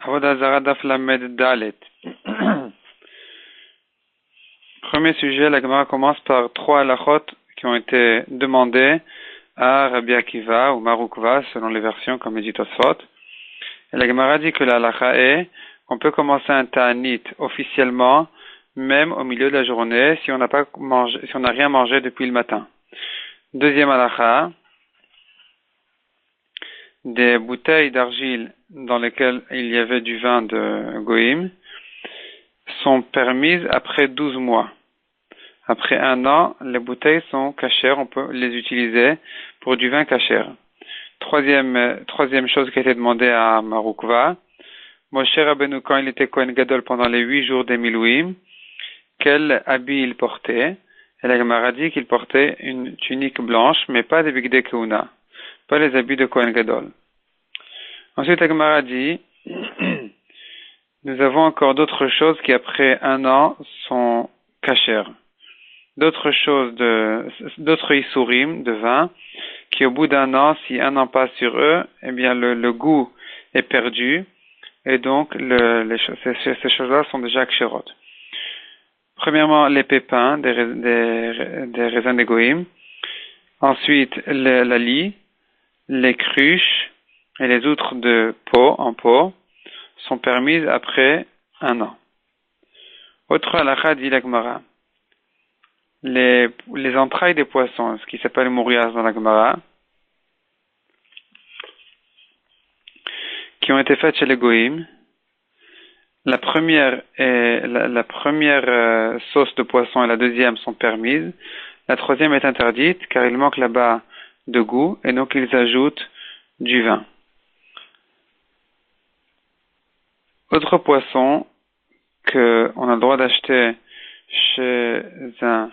Avodah Zarah Daf Lamed Dalet. Premier sujet, la Gemara commence par trois halachot qui ont été demandés à Rabbi Akiva ou Marukva, selon les versions, comme dit Tosfot. Et la Gemara dit que la halacha est qu'on peut commencer un ta'anit officiellement, même au milieu de la journée, si on n'a pas mangé, si on n'a rien mangé depuis le matin. Deuxième halacha, des bouteilles d'argile dans lesquelles il y avait du vin de Goïm sont permises après 12 mois. Après 1 an, les bouteilles sont cachères, on peut les utiliser pour du vin cachère. Troisième chose qui a été demandée à Marukva, Moshe Rabbeinu, quand il était Kohen Gadol pendant les 8 jours des Milouim, quel habit il portait? Et la Gemara dit qu'il portait une tunique blanche, mais pas des bigdei keuna, pas les habits de Kohen Gadol. Ensuite, la Gemara dit, nous avons encore d'autres choses qui après 1 an sont cachères. D'autres issourim de vin, qui au bout d'1 an, si 1 an passe sur eux, eh bien le goût est perdu, et donc ces choses-là sont déjà kshérot. Premièrement, les pépins des raisins de Goïm. Ensuite, la lie, les cruches et les outres de pot en pot sont permises après 1 an. Autre halakha dit la Gemara. Les entrailles des poissons, ce qui s'appelle mourias dans la Gemara, qui ont été faites chez les Goïm. La première sauce de poisson et la deuxième sont permises. La troisième est interdite car il manque là-bas de goût et donc ils ajoutent du vin. Autre poisson que on a le droit d'acheter chez un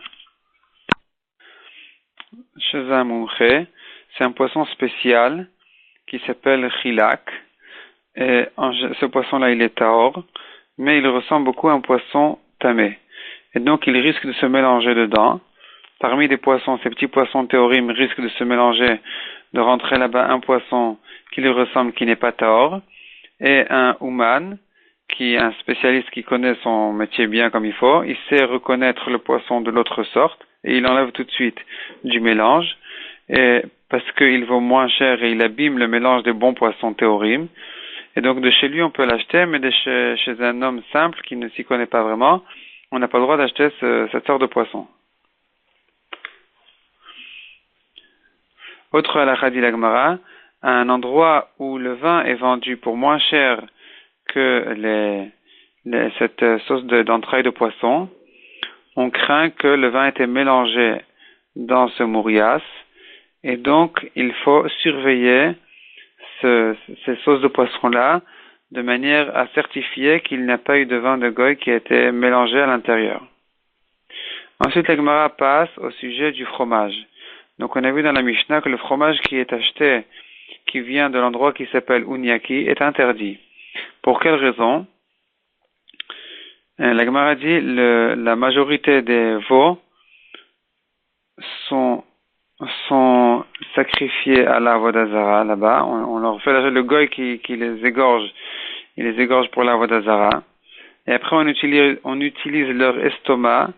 mouché, c'est un poisson spécial qui s'appelle chilak. Et ce poisson-là, il est tahor, mais il ressemble beaucoup à un poisson tamé. Et donc, il risque de se mélanger dedans. Parmi des poissons, ces petits poissons théorim risquent de se mélanger, de rentrer là-bas un poisson qui lui ressemble, qui n'est pas tahor, et un ouman, qui est un spécialiste qui connaît son métier bien comme il faut. Il sait reconnaître le poisson de l'autre sorte, et il enlève tout de suite du mélange, et parce qu'il vaut moins cher et il abîme le mélange des bons poissons théorim. Et donc de chez lui on peut l'acheter, mais chez un homme simple qui ne s'y connaît pas vraiment, on n'a pas le droit d'acheter cette sorte de poisson. Autre halakha dit la Gemara, à un endroit où le vin est vendu pour moins cher que cette sauce d'entrailles de poisson, on craint que le vin ait été mélangé dans ce mourias, et donc il faut surveiller ces sauces de poisson-là, de manière à certifier qu'il n'y a pas eu de vin de goy qui a été mélangé à l'intérieur. Ensuite, la Gemara passe au sujet du fromage. Donc, on a vu dans la Mishnah que le fromage qui est acheté, qui vient de l'endroit qui s'appelle Unyaki, est interdit. Pour quelle raison? La Gemara dit la majorité des veaux sont sacrifiés à la Avodah Zarah là-bas. On leur fait le goy qui les égorge. Il les égorge pour la Avodah Zarah. Et après on utilise leur estomac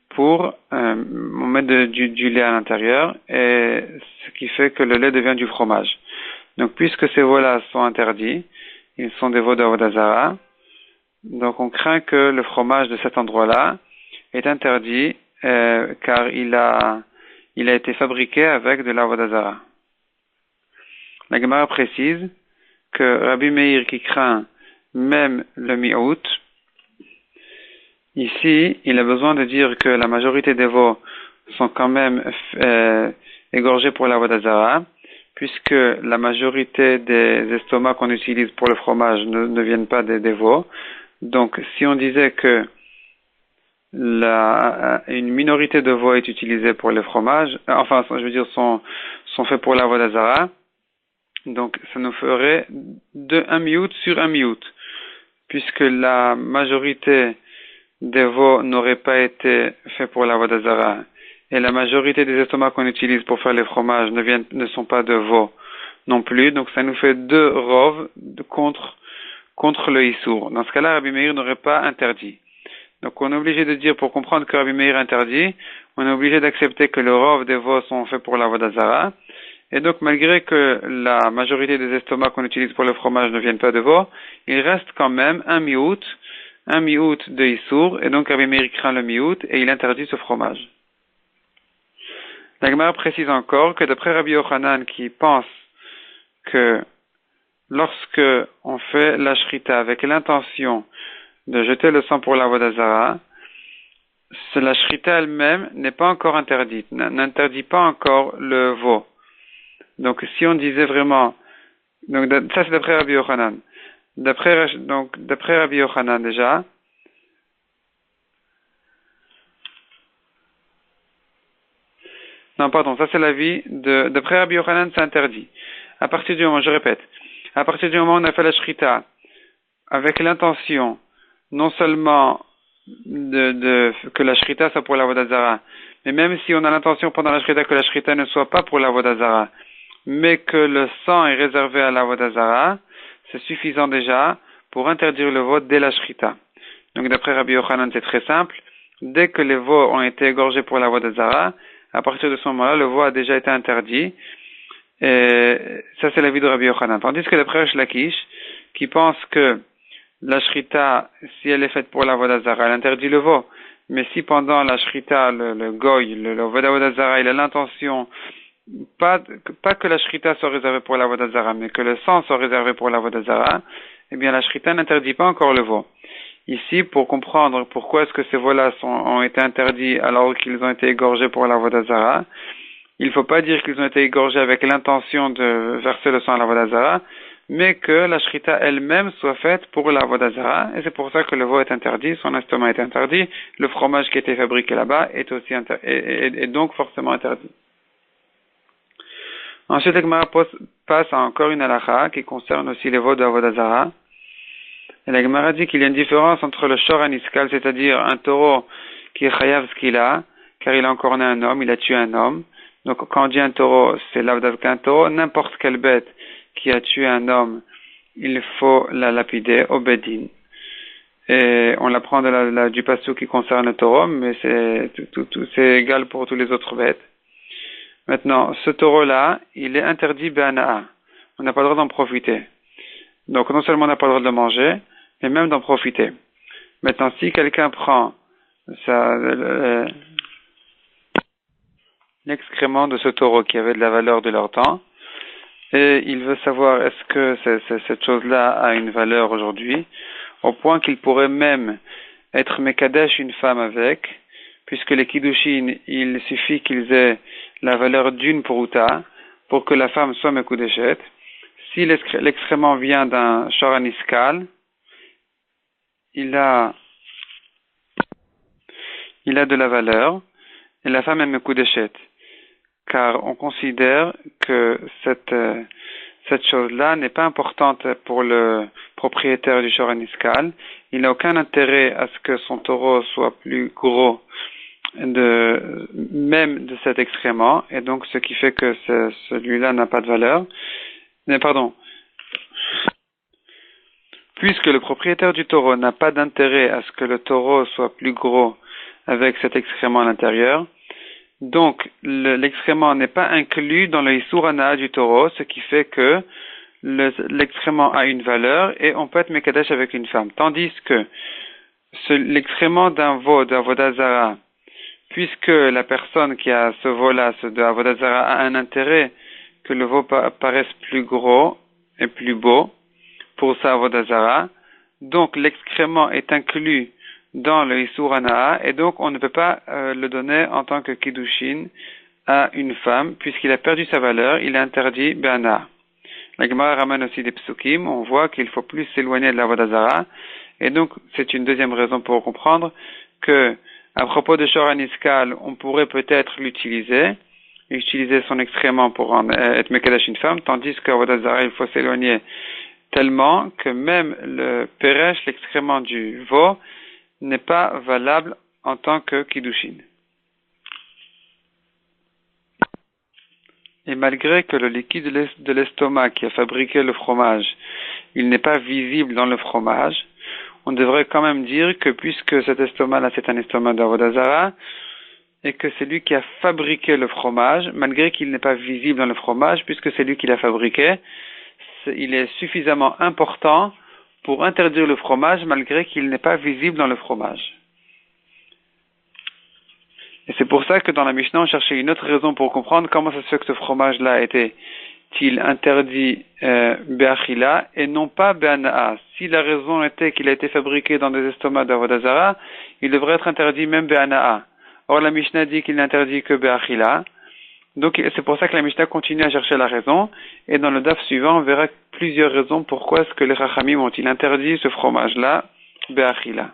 pour mettre du lait à l'intérieur, et ce qui fait que le lait devient du fromage. Donc puisque ces veaux-là sont interdits, ils sont des veaux d'Avodah Zarah, donc on craint que le fromage de cet endroit-là est interdit car il a été fabriqué avec de l'Avodah Zarah. La Gemara précise que Rabbi Meir qui craint même le mi'out, ici, il a besoin de dire que la majorité des veaux sont quand même égorgés pour l'Avodah Zarah, puisque la majorité des estomacs qu'on utilise pour le fromage ne viennent pas des veaux. Donc, si on disait que une minorité de veaux est utilisée pour les fromages, sont faits pour l'Avodah Zarah, donc ça nous ferait un miout sur un miout, puisque la majorité des veaux n'auraient pas été faits pour l'Avodah Zarah, et la majorité des estomacs qu'on utilise pour faire les fromages ne sont pas de veaux non plus, donc ça nous fait 2 rov contre contre le Issour. Dans ce cas-là, Rabbi Meir n'aurait pas interdit. Donc on est obligé de dire, pour comprendre que Rabbi Meir interdit, on est obligé d'accepter que le rov des veaux sont faits pour la Vodazara. Et donc malgré que la majorité des estomacs qu'on utilise pour le fromage ne viennent pas de veaux, il reste quand même un miout de Issour, et donc Rabbi Meir craint le miout et il interdit ce fromage. La Gemara précise encore que d'après Rabbi Yochanan qui pense que lorsque on fait la shrita avec l'intention de jeter le sang pour la Vodazara, la shrita elle-même n'est pas encore interdite, n'interdit pas encore le veau. Donc si on disait vraiment, donc ça c'est d'après Rabbi Yochanan. D'après Rabbi Yochanan déjà, non pardon, ça c'est l'avis d'après Rabbi Yochanan c'est interdit. À partir du moment, je répète, à partir du moment où on a fait la shrita avec l'intention non seulement que la shrita soit pour la Vodazara, mais même si on a l'intention pendant la shrita que la shrita ne soit pas pour la Vodazara, mais que le sang est réservé à la Vodazara, c'est suffisant déjà pour interdire le veau dès la shrita. Donc d'après Rabbi Yochanan, c'est très simple. Dès que les veaux ont été égorgés pour la Vodazara, à partir de ce moment-là, le veau a déjà été interdit. Et ça, c'est l'avis de Rabbi Yochanan. Tandis que d'après Resh Lakish, qui pense que la shrita, si elle est faite pour la Vodazara, elle interdit le veau. Mais si pendant la shrita, le goy, le Vodazara, il a l'intention pas que la shrita soit réservée pour la Vodazara, mais que le sang soit réservé pour la Vodazara, eh bien la shrita n'interdit pas encore le veau. Ici, pour comprendre pourquoi est-ce que ces veaux-là ont été interdits alors qu'ils ont été égorgés pour la Vodazara, il ne faut pas dire qu'ils ont été égorgés avec l'intention de verser le sang à la Vodazara, mais que la shrita elle-même soit faite pour la Vodazara, et c'est pour ça que le veau est interdit, son estomac est interdit, le fromage qui a été fabriqué là-bas est aussi est donc forcément interdit. Ensuite, le Gemara passe à encore une halakha qui concerne aussi les veaux de la Vodazara. Et la Gemara dit qu'il y a une différence entre le shor aniskal, c'est-à-dire un taureau qui est chayav ce qu'il a, car il a encore né un homme, il a tué un homme. Donc quand on dit un taureau, c'est l'avdav qu'un taureau, n'importe quelle bête qui a tué un homme, il faut la lapider au bedin. Et on l'apprend du passou qui concerne le taureau, mais c'est égal pour tous les autres bêtes. Maintenant, ce taureau-là, il est interdit be'ana'a. On n'a pas le droit d'en profiter. Donc, non seulement on n'a pas le droit de le manger, mais même d'en profiter. Maintenant, si quelqu'un prend l'excrément de ce taureau qui avait de la valeur de leur temps, et il veut savoir est-ce que cette chose-là a une valeur aujourd'hui, au point qu'il pourrait même être mekadesh une femme avec, puisque les kiddushin, il suffit qu'ils aient la valeur d'une prouta pour que la femme soit mekudeshet. Si l'excrément vient d'un shor aniskal, il a de la valeur et la femme est mekudeshet. Car on considère que cette chose-là n'est pas importante pour le propriétaire du shor aniskal. Il n'a aucun intérêt à ce que son taureau soit plus gros même de cet excrément, et donc ce qui fait que celui-là n'a pas de valeur. Mais pardon. Puisque le propriétaire du taureau n'a pas d'intérêt à ce que le taureau soit plus gros avec cet excrément à l'intérieur, donc l'excrément n'est pas inclus dans le Issour Hana'a du taureau, ce qui fait que l'excrément a une valeur et on peut être mekadesh avec une femme. Tandis que l'excrément d'un veau, d'un vodazara, puisque la personne qui a ce veau-là, de Avodazara, a un intérêt que le veau paraisse plus gros et plus beau pour sa Avodazara, donc l'excrément est inclus dans le Issour Hana'a, et donc on ne peut pas le donner en tant que Kiddushin à une femme, puisqu'il a perdu sa valeur, il est interdit Be'ana. La Gemara ramène aussi des psukim, on voit qu'il faut plus s'éloigner de la Avodazara, et donc c'est une deuxième raison pour comprendre que à propos de shor aniskal, on pourrait peut-être utiliser son excrément pour être mekadesh une femme, tandis qu'à Vodazara, il faut s'éloigner tellement que même le peresh, l'excrément du veau, n'est pas valable en tant que kiddushin. Et malgré que le liquide de l'estomac qui a fabriqué le fromage il n'est pas visible dans le fromage, on devrait quand même dire que puisque cet estomac-là, c'est un estomac d'Avodah Zarah, et que c'est lui qui a fabriqué le fromage, malgré qu'il n'est pas visible dans le fromage, puisque c'est lui qui l'a fabriqué, il est suffisamment important pour interdire le fromage, malgré qu'il n'est pas visible dans le fromage. Et c'est pour ça que dans la Mishnah, on cherchait une autre raison pour comprendre comment ça se fait que ce fromage-là était-il interdit be'achila et non pas be'ana'a. Si la raison était qu'il a été fabriqué dans des estomacs d'Avodah Zarah, il devrait être interdit même be'ana'a. Or, la Mishnah dit qu'il n'est interdit que be'achila. Donc, c'est pour ça que la Mishnah continue à chercher la raison. Et dans le daf suivant, on verra plusieurs raisons pourquoi est-ce que les Chachamim ont-ils interdit ce fromage-là be'achila.